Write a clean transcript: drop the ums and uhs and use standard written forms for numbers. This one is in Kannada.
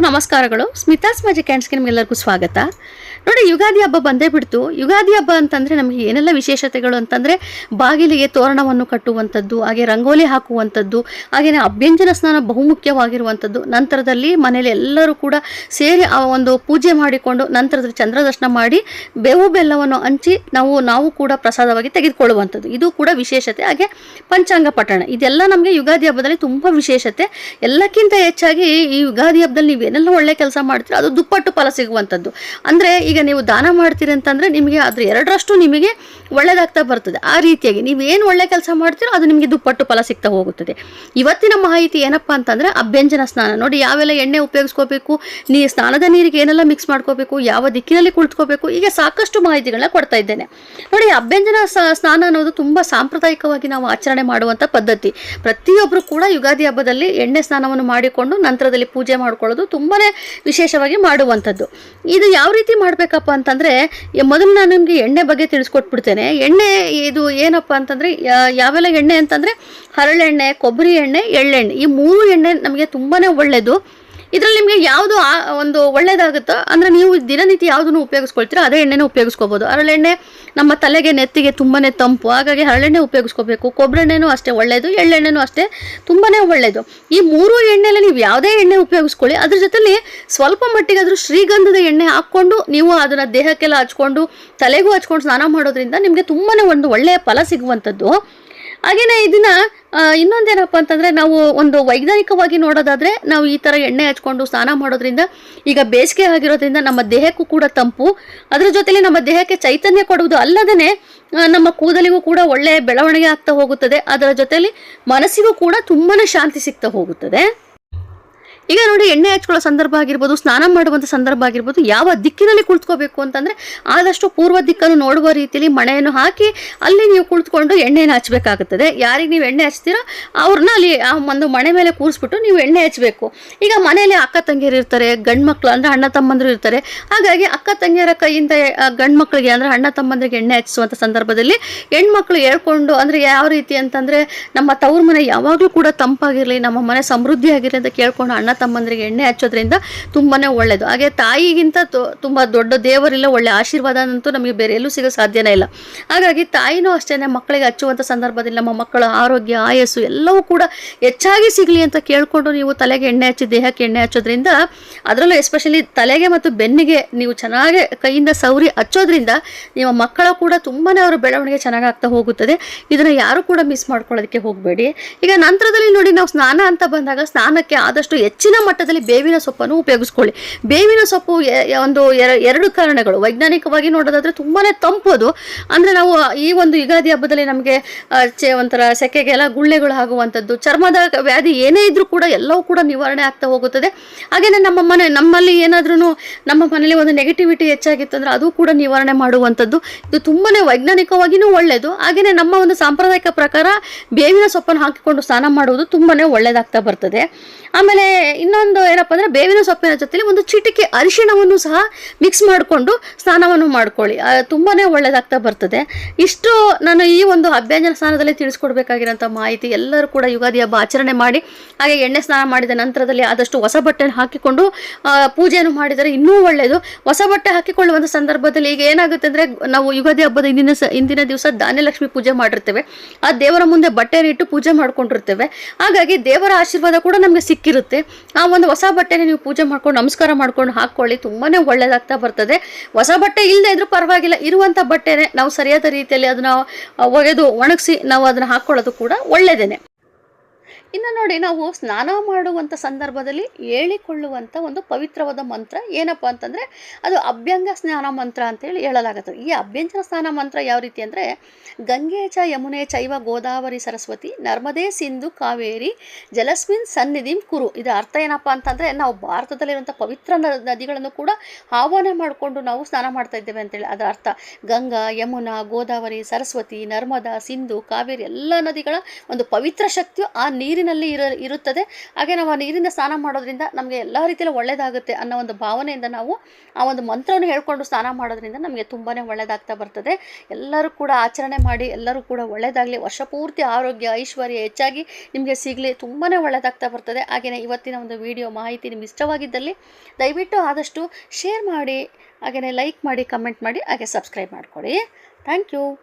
ನಮಸ್ಕಾರಗಳು. ಸ್ಮಿತಾಸ್ ಮ್ಯಾಜಿಕ್ ಹ್ಯಾಂಡ್ಸ್ಗೆ ನಿಮಗೆಲ್ಲರಿಗೂ ಸ್ವಾಗತ. ನೋಡಿ, ಯುಗಾದಿ ಹಬ್ಬ ಬಂದೇ ಬಿಡ್ತು. ಯುಗಾದಿ ಹಬ್ಬ ಅಂತಂದರೆ ನಮಗೆ ಏನೆಲ್ಲ ವಿಶೇಷತೆಗಳು ಅಂತಂದರೆ, ಬಾಗಿಲಿಗೆ ತೋರಣವನ್ನು ಕಟ್ಟುವಂಥದ್ದು, ಹಾಗೆ ರಂಗೋಲಿ ಹಾಕುವಂಥದ್ದು, ಹಾಗೆಯೇ ಅಭ್ಯಂಜನ ಸ್ನಾನ ಬಹುಮುಖ್ಯವಾಗಿರುವಂಥದ್ದು. ನಂತರದಲ್ಲಿ ಮನೇಲಿ ಎಲ್ಲರೂ ಕೂಡ ಸೇರಿ ಆ ಒಂದು ಪೂಜೆ ಮಾಡಿಕೊಂಡು ನಂತರದಲ್ಲಿ ಚಂದ್ರದರ್ಶನ ಮಾಡಿ ಬೇವು ಬೆಲ್ಲವನ್ನು ಹಂಚಿ ನಾವು ಕೂಡ ಪ್ರಸಾದವಾಗಿ ತೆಗೆದುಕೊಳ್ಳುವಂಥದ್ದು. ಇದು ಕೂಡ ವಿಶೇಷತೆ. ಹಾಗೆ ಪಂಚಾಂಗ ಪಠಣ, ಇದೆಲ್ಲ ನಮಗೆ ಯುಗಾದಿ ಹಬ್ಬದಲ್ಲಿ ತುಂಬ ವಿಶೇಷತೆ. ಎಲ್ಲಕ್ಕಿಂತ ಹೆಚ್ಚಾಗಿ ಈ ಯುಗಾದಿ ಹಬ್ಬದಲ್ಲಿ ನೀವೇನೆಲ್ಲ ಒಳ್ಳೆ ಕೆಲಸ ಮಾಡ್ತೀರೋ ಅದು ದುಪ್ಪಟ್ಟು ಫಲ ಸಿಗುವಂಥದ್ದು. ಅಂದರೆ ಈಗ ನೀವು ದಾನ ಮಾಡ್ತೀರಿ ಅಂತಂದರೆ ನಿಮಗೆ ಅದ್ರ 2ರಷ್ಟು ನಿಮಗೆ ಒಳ್ಳೆಯದಾಗ್ತಾ ಬರ್ತದೆ. ಆ ರೀತಿಯಾಗಿ ನೀವೇನು ಒಳ್ಳೆ ಕೆಲಸ ಮಾಡ್ತೀರೋ ಅದು ನಿಮಗೆ ದುಪ್ಪಟ್ಟು ಫಲ ಸಿಗ್ತಾ ಹೋಗುತ್ತದೆ. ಇವತ್ತಿನ ಮಾಹಿತಿ ಏನಪ್ಪ ಅಂತಂದರೆ ಅಭ್ಯಂಜನ ಸ್ನಾನ. ನೋಡಿ, ಯಾವೆಲ್ಲ ಎಣ್ಣೆ ಉಪಯೋಗಿಸ್ಕೋಬೇಕು, ಸ್ನಾನದ ನೀರಿಗೆ ಏನೆಲ್ಲ ಮಿಕ್ಸ್ ಮಾಡ್ಕೋಬೇಕು, ಯಾವ ದಿಕ್ಕಿನಲ್ಲಿ ಕುಳಿತುಕೋಬೇಕು, ಈಗ ಸಾಕಷ್ಟು ಮಾಹಿತಿಗಳನ್ನ ಕೊಡ್ತಾ ಇದ್ದೇನೆ. ನೋಡಿ, ಅಭ್ಯಂಜನ ಸ್ನಾನ ಅನ್ನೋದು ತುಂಬ ಸಾಂಪ್ರದಾಯಿಕವಾಗಿ ನಾವು ಆಚರಣೆ ಮಾಡುವಂಥ ಪದ್ಧತಿ. ಪ್ರತಿಯೊಬ್ಬರು ಕೂಡ ಯುಗಾದಿ ಹಬ್ಬದಲ್ಲಿ ಎಣ್ಣೆ ಸ್ನಾನವನ್ನು ಮಾಡಿಕೊಂಡು ನಂತರದಲ್ಲಿ ಪೂಜೆ ಮಾಡ್ಕೊಳ್ಳೋದು ತುಂಬಾ ವಿಶೇಷವಾಗಿ ಮಾಡುವಂಥದ್ದು. ಇದು ಯಾವ ರೀತಿ ಮಾಡಬೇಕಪ್ಪ ಅಂತಂದರೆ, ಮೊದಲು ನಾನು ನಿಮಗೆ ಎಣ್ಣೆ ಬಗ್ಗೆ ತಿಳಿಸ್ಕೊಟ್ಬಿಡ್ತೇನೆ. ಎಣ್ಣೆ ಇದು ಏನಪ್ಪ ಅಂತಂದರೆ, ಯಾವೆಲ್ಲ ಎಣ್ಣೆ ಅಂತಂದರೆ ಹರಳೆಣ್ಣೆ, ಕೊಬ್ಬರಿ ಎಣ್ಣೆ, ಎಳ್ಳೆಣ್ಣೆ, ಈ 3 ಎಣ್ಣೆ ನಮಗೆ ತುಂಬಾ ಒಳ್ಳೆಯದು. ಇದರಲ್ಲಿ ನಿಮಗೆ ಯಾವುದು ಒಂದು ಒಳ್ಳೆಯದಾಗುತ್ತೋ ಅಂದರೆ ನೀವು ದಿನನಿತ್ಯ ಯಾವುದನ್ನು ಉಪಯೋಗಿಸ್ಕೊಳ್ತೀರೋ ಅದೇ ಎಣ್ಣೆನ ಉಪಯೋಗಿಸ್ಕೋಬೋದು. ಹರಳೆಣ್ಣೆ ನಮ್ಮ ತಲೆಗೆ ನೆತ್ತಿಗೆ ತುಂಬಾ ತಂಪು, ಹಾಗಾಗಿ ಹರಳೆಣ್ಣೆ ಉಪಯೋಗಿಸ್ಕೋಬೇಕು. ಕೊಬ್ಬರಿ ಎಣ್ಣೆನೂ ಅಷ್ಟೇ ಒಳ್ಳೆಯದು, ಎಳ್ಳೆಣ್ಣೆನೂ ಅಷ್ಟೇ ತುಂಬಾ ಒಳ್ಳೆಯದು. ಈ 3 ಎಣ್ಣೆಯಲ್ಲಿ ನೀವು ಯಾವುದೇ ಎಣ್ಣೆ ಉಪಯೋಗಿಸ್ಕೊಳ್ಳಿ, ಅದ್ರ ಜೊತೆಲಿ ಸ್ವಲ್ಪ ಮಟ್ಟಿಗೆ ಆದರೂ ಶ್ರೀಗಂಧದ ಎಣ್ಣೆ ಹಾಕ್ಕೊಂಡು ನೀವು ಅದನ್ನು ದೇಹಕ್ಕೆಲ್ಲ ಹಚ್ಕೊಂಡು ತಲೆಗೂ ಹಚ್ಕೊಂಡು ಸ್ನಾನ ಮಾಡೋದ್ರಿಂದ ನಿಮಗೆ ತುಂಬಾ ಒಂದು ಒಳ್ಳೆಯ ಫಲ ಸಿಗುವಂಥದ್ದು. ಹಾಗೆಯೇ ಇದನ್ನು ಇನ್ನೊಂದೇನಪ್ಪ ಅಂತಂದರೆ, ನಾವು ಒಂದು ವೈಜ್ಞಾನಿಕವಾಗಿ ನೋಡೋದಾದರೆ ನಾವು ಈ ಥರ ಎಣ್ಣೆ ಹಚ್ಕೊಂಡು ಸ್ನಾನ ಮಾಡೋದ್ರಿಂದ, ಈಗ ಬೇಸಿಗೆ ಆಗಿರೋದ್ರಿಂದ ನಮ್ಮ ದೇಹಕ್ಕೂ ಕೂಡ ತಂಪು, ಅದರ ಜೊತೆಲಿ ನಮ್ಮ ದೇಹಕ್ಕೆ ಚೈತನ್ಯ ಕೊಡುವುದು ಅಲ್ಲದೇ ನಮ್ಮ ಕೂದಲಿಗೂ ಕೂಡ ಒಳ್ಳೆಯ ಬೆಳವಣಿಗೆ ಆಗ್ತಾ ಹೋಗುತ್ತದೆ. ಅದರ ಜೊತೆಲಿ ಮನಸ್ಸಿಗೂ ಕೂಡ ತುಂಬಾ ಶಾಂತಿ ಸಿಗ್ತಾ ಹೋಗುತ್ತದೆ. ಈಗ ನೋಡಿ, ಎಣ್ಣೆ ಹಚ್ಕೊಳ್ಳೋ ಸಂದರ್ಭ ಆಗಿರ್ಬೋದು, ಸ್ನಾನ ಮಾಡುವಂಥ ಸಂದರ್ಭ ಆಗಿರ್ಬೋದು, ಯಾವ ದಿಕ್ಕಿನಲ್ಲಿ ಕುಳಿತುಕೋಬೇಕು ಅಂತಂದರೆ ಆದಷ್ಟು ಪೂರ್ವ ದಿಕ್ಕನ್ನು ನೋಡುವ ರೀತಿಯಲ್ಲಿ ಮಣೆಯನ್ನು ಹಾಕಿ ಅಲ್ಲಿ ನೀವು ಕುಳಿತುಕೊಂಡು ಎಣ್ಣೆಯನ್ನು ಹಚ್ಚಬೇಕಾಗುತ್ತದೆ. ಯಾರಿಗೆ ನೀವು ಎಣ್ಣೆ ಹಚ್ತೀರೋ ಅವ್ರನ್ನ ಅಲ್ಲಿ ಆ ಒಂದು ಮಣೆ ಮೇಲೆ ಕೂರಿಸ್ಬಿಟ್ಟು ನೀವು ಎಣ್ಣೆ ಹಚ್ಚಬೇಕು. ಈಗ ಮನೆಯಲ್ಲಿ ಅಕ್ಕ ತಂಗಿಯರು ಇರ್ತಾರೆ, ಗಂಡು ಮಕ್ಕಳು ಅಂದರೆ ಅಣ್ಣ ತಮ್ಮಂದರು ಇರ್ತಾರೆ. ಹಾಗಾಗಿ ಅಕ್ಕ ತಂಗಿಯರ ಕೈಯಿಂದ ಗಂಡು ಮಕ್ಕಳಿಗೆ ಅಂದರೆ ಅಣ್ಣ ತಮ್ಮಂದರಿಗೆ ಎಣ್ಣೆ ಹಚ್ಚಿಸುವಂಥ ಸಂದರ್ಭದಲ್ಲಿ ಹೆಣ್ಮಕ್ಳು ಹೇಳ್ಕೊಂಡು, ಅಂದರೆ ಯಾವ ರೀತಿ ಅಂತಂದರೆ, ನಮ್ಮ ತವ್ರ ಮನೆ ಯಾವಾಗಲೂ ಕೂಡ ತಂಪಾಗಿರಲಿ, ನಮ್ಮ ಮನೆ ಸಮೃದ್ಧಿ ಆಗಿರಲಿ ಅಂತ ಕೇಳ್ಕೊಂಡು ಅಣ್ಣ ತಮ್ಮಂದರಿಗೆ ಎಣ್ಣೆ ಹಚ್ಚೋದ್ರಿಂದ ತುಂಬಾ ಒಳ್ಳೆಯದು. ಹಾಗೆ ತಾಯಿಗಿಂತ ತುಂಬ ದೊಡ್ಡ ದೇವರಿಲ್ಲ, ಒಳ್ಳೆ ಆಶೀರ್ವಾದ ಅಂತೂ ನಮಗೆ ಬೇರೆ ಎಲ್ಲೂ ಸಿಗೋ ಸಾಧ್ಯನೇ ಇಲ್ಲ. ಹಾಗಾಗಿ ತಾಯಿನೂ ಅಷ್ಟೇ ಮಕ್ಕಳಿಗೆ ಹಚ್ಚುವಂಥ ಸಂದರ್ಭದಲ್ಲಿ ನಮ್ಮ ಮಕ್ಕಳ ಆರೋಗ್ಯ, ಆಯಸ್ಸು ಎಲ್ಲವೂ ಕೂಡ ಹೆಚ್ಚಾಗಿ ಸಿಗಲಿ ಅಂತ ಕೇಳಿಕೊಂಡು ನೀವು ತಲೆಗೆ ಎಣ್ಣೆ ಹಚ್ಚಿ ದೇಹಕ್ಕೆ ಎಣ್ಣೆ ಹಚ್ಚೋದ್ರಿಂದ, ಅದರಲ್ಲೂ ಎಸ್ಪೆಷಲಿ ತಲೆಗೆ ಮತ್ತು ಬೆನ್ನಿಗೆ ನೀವು ಚೆನ್ನಾಗಿ ಕೈಯಿಂದ ಸವರಿ ಹಚ್ಚೋದ್ರಿಂದ ನಿಮ್ಮ ಮಕ್ಕಳ ಕೂಡ ತುಂಬಾ ಅವರ ಬೆಳವಣಿಗೆ ಚೆನ್ನಾಗಿ ಆಗ್ತಾ ಹೋಗುತ್ತದೆ. ಇದನ್ನು ಯಾರು ಕೂಡ ಮಿಸ್ ಮಾಡ್ಕೊಳ್ಳೋದಕ್ಕೆ ಹೋಗಬೇಡಿ. ಈಗ ನಂತರದಲ್ಲಿ ನೋಡಿ, ನಾವು ಸ್ನಾನ ಅಂತ ಬಂದಾಗ ಸ್ನಾನಕ್ಕೆ ಆದಷ್ಟು ಹೆಚ್ಚಿನ ಮಟ್ಟದಲ್ಲಿ ಬೇವಿನ ಸೊಪ್ಪನ್ನು ಉಪಯೋಗಿಸ್ಕೊಳ್ಳಿ. ಬೇವಿನ ಸೊಪ್ಪು ಒಂದು 2 ಕಾರಣಗಳು. ವೈಜ್ಞಾನಿಕವಾಗಿ ನೋಡೋದಾದ್ರೆ ತುಂಬಾ ತಂಪೋದು, ಅಂದರೆ ನಾವು ಈ ಒಂದು ಯುಗಾದಿ ಹಬ್ಬದಲ್ಲಿ ನಮಗೆ ಒಂಥರ ಸೆಕೆಗೆಲ್ಲ ಗುಳ್ಳೆಗಳು ಆಗುವಂಥದ್ದು, ಚರ್ಮದ ವ್ಯಾಧಿ ಏನೇ ಇದ್ರೂ ಕೂಡ ಎಲ್ಲವೂ ಕೂಡ ನಿವಾರಣೆ ಆಗ್ತಾ ಹೋಗುತ್ತದೆ. ಹಾಗೆಯೇ ನಮ್ಮಲ್ಲಿ ಏನಾದ್ರೂ ನಮ್ಮ ಮನೇಲಿ ಒಂದು ನೆಗೆಟಿವಿಟಿ ಹೆಚ್ಚಾಗಿತ್ತು ಅಂದರೆ ಅದು ಕೂಡ ನಿವಾರಣೆ ಮಾಡುವಂಥದ್ದು. ಇದು ತುಂಬಾ ವೈಜ್ಞಾನಿಕವಾಗಿಯೂ ಒಳ್ಳೆಯದು. ಹಾಗೆಯೇ ನಮ್ಮ ಒಂದು ಸಾಂಪ್ರದಾಯಿಕ ಪ್ರಕಾರ ಬೇವಿನ ಸೊಪ್ಪನ್ನು ಹಾಕಿಕೊಂಡು ಸ್ನಾನ ಮಾಡುವುದು ತುಂಬಾ ಒಳ್ಳೆಯದಾಗ್ತಾ ಬರ್ತದೆ. ಆಮೇಲೆ ಇನ್ನೊಂದು ಏನಪ್ಪ ಅಂದರೆ, ಬೇವಿನ ಸೊಪ್ಪಿನ ಜೊತೆಲಿ ಒಂದು ಚಿಟಿಕೆ ಅರಿಶಿಣವನ್ನು ಸಹ ಮಿಕ್ಸ್ ಮಾಡಿಕೊಂಡು ಸ್ನಾನವನ್ನು ಮಾಡ್ಕೊಳ್ಳಿ, ತುಂಬಾ ಒಳ್ಳೆಯದಾಗ್ತಾ ಬರ್ತದೆ. ಇಷ್ಟು ನಾನು ಈ ಒಂದು ಅಭ್ಯಂಜನ ಸ್ನಾನದಲ್ಲಿ ತಿಳಿಸ್ಕೊಡ್ಬೇಕಾಗಿರೋಂಥ ಮಾಹಿತಿ. ಎಲ್ಲರೂ ಕೂಡ ಯುಗಾದಿ ಹಬ್ಬ ಆಚರಣೆ ಮಾಡಿ, ಹಾಗೆ ಎಣ್ಣೆ ಸ್ನಾನ ಮಾಡಿದ ನಂತರದಲ್ಲಿ ಆದಷ್ಟು ಹೊಸ ಬಟ್ಟೆಯನ್ನು ಹಾಕಿಕೊಂಡು ಪೂಜೆಯನ್ನು ಮಾಡಿದರೆ ಇನ್ನೂ ಒಳ್ಳೆಯದು. ಹೊಸ ಬಟ್ಟೆ ಹಾಕಿಕೊಳ್ಳುವಂಥ ಸಂದರ್ಭದಲ್ಲಿ ಈಗ ಏನಾಗುತ್ತೆ ಅಂದರೆ, ನಾವು ಯುಗಾದಿ ಹಬ್ಬದ ಹಿಂದಿನ ದಿವಸ ಧಾನ್ಯಲಕ್ಷ್ಮಿ ಪೂಜೆ ಮಾಡಿರ್ತೇವೆ, ಆ ದೇವರ ಮುಂದೆ ಬಟ್ಟೆಯನ್ನು ಇಟ್ಟು ಪೂಜೆ ಮಾಡ್ಕೊಂಡಿರ್ತೇವೆ. ಹಾಗಾಗಿ ದೇವರ ಆಶೀರ್ವಾದ ಕೂಡ ನಮಗೆ ಸಿಕ್ಕಿರುತ್ತೆ. ಆ ಒಂದು ಹೊಸ ಬಟ್ಟೆನ ನೀವು ಪೂಜೆ ಮಾಡ್ಕೊಂಡು ನಮಸ್ಕಾರ ಮಾಡ್ಕೊಂಡು ಹಾಕ್ಕೊಳ್ಳಿ, ತುಂಬಾ ಒಳ್ಳೆಯದಾಗ್ತಾ ಬರ್ತದೆ. ಹೊಸ ಬಟ್ಟೆ ಇಲ್ಲದೆ ಇದ್ರೂ ಪರವಾಗಿಲ್ಲ, ಇರುವಂಥ ಬಟ್ಟೆನೇ ನಾವು ಸರಿಯಾದ ರೀತಿಯಲ್ಲಿ ಅದನ್ನು ಒಗೆದು ಒಣಗಿಸಿ ನಾವು ಅದನ್ನು ಹಾಕ್ಕೊಳ್ಳೋದು ಕೂಡ ಒಳ್ಳೆಯದೇನೆ. ಇನ್ನು ನೋಡಿ, ನಾವು ಸ್ನಾನ ಮಾಡುವಂಥ ಸಂದರ್ಭದಲ್ಲಿ ಹೇಳಿಕೊಳ್ಳುವಂಥ ಒಂದು ಪವಿತ್ರವಾದ ಮಂತ್ರ ಏನಪ್ಪ ಅಂತಂದರೆ, ಅದು ಅಭ್ಯಂಗ ಸ್ನಾನ ಮಂತ್ರ ಅಂತೇಳಿ ಹೇಳಲಾಗುತ್ತದೆ. ಈ ಅಭ್ಯಂಜನ ಸ್ನಾನ ಮಂತ್ರ ಯಾವ ರೀತಿ ಅಂದರೆ, ಗಂಗೆ ಚ ಯಮುನೆ ಚೈವ ಗೋದಾವರಿ ಸರಸ್ವತಿ ನರ್ಮದೇ ಸಿಂಧು ಕಾವೇರಿ ಜಲಸ್ಮಿನ್ ಸನ್ನಿಧಿಂ ಕುರು. ಇದರ ಅರ್ಥ ಏನಪ್ಪ ಅಂತಂದರೆ, ನಾವು ಭಾರತದಲ್ಲಿರುವಂಥ ಪವಿತ್ರ ನದಿಗಳನ್ನು ಕೂಡ ಆಹ್ವಾನ ಮಾಡಿಕೊಂಡು ನಾವು ಸ್ನಾನ ಮಾಡ್ತಾ ಇದ್ದೇವೆ ಅಂತೇಳಿ ಅದರ ಅರ್ಥ. ಗಂಗಾ, ಯಮುನಾ, ಗೋದಾವರಿ, ಸರಸ್ವತಿ, ನರ್ಮದಾ, ಸಿಂಧು, ಕಾವೇರಿ ಎಲ್ಲ ನದಿಗಳ ಒಂದು ಪವಿತ್ರ ಶಕ್ತಿಯು ಆ ನೀರಿನ ನೀರಿನಲ್ಲಿ ಇರುತ್ತದೆ. ಹಾಗೆ ನಾವು ಆ ನೀರಿಂದ ಸ್ನಾನ ಮಾಡೋದ್ರಿಂದ ನಮಗೆ ಎಲ್ಲ ರೀತಿಯಲ್ಲಿ ಒಳ್ಳೆಯದಾಗುತ್ತೆ ಅನ್ನೋ ಒಂದು ಭಾವನೆಯಿಂದ ನಾವು ಆ ಒಂದು ಮಂತ್ರವನ್ನು ಹೇಳ್ಕೊಂಡು ಸ್ನಾನ ಮಾಡೋದ್ರಿಂದ ನಮಗೆ ತುಂಬಾ ಒಳ್ಳೆಯದಾಗ್ತಾ ಬರ್ತದೆ. ಎಲ್ಲರೂ ಕೂಡ ಆಚರಣೆ ಮಾಡಿ, ಎಲ್ಲರೂ ಕೂಡ ಒಳ್ಳೆಯದಾಗಲಿ, ವರ್ಷ ಪೂರ್ತಿ ಆರೋಗ್ಯ ಐಶ್ವರ್ಯ ಹೆಚ್ಚಾಗಿ ನಿಮಗೆ ಸಿಗಲಿ, ತುಂಬಾ ಒಳ್ಳೆಯದಾಗ್ತಾ ಬರ್ತದೆ. ಹಾಗೆಯೇ ಇವತ್ತಿನ ಒಂದು ವಿಡಿಯೋ ಮಾಹಿತಿ ನಿಮ್ಗೆ ಇಷ್ಟವಾಗಿದ್ದಲ್ಲಿ ದಯವಿಟ್ಟು ಆದಷ್ಟು ಶೇರ್ ಮಾಡಿ, ಹಾಗೆಯೇ ಲೈಕ್ ಮಾಡಿ, ಕಮೆಂಟ್ ಮಾಡಿ, ಹಾಗೆ ಸಬ್ಸ್ಕ್ರೈಬ್ ಮಾಡ್ಕೊಳ್ಳಿ. Thank you.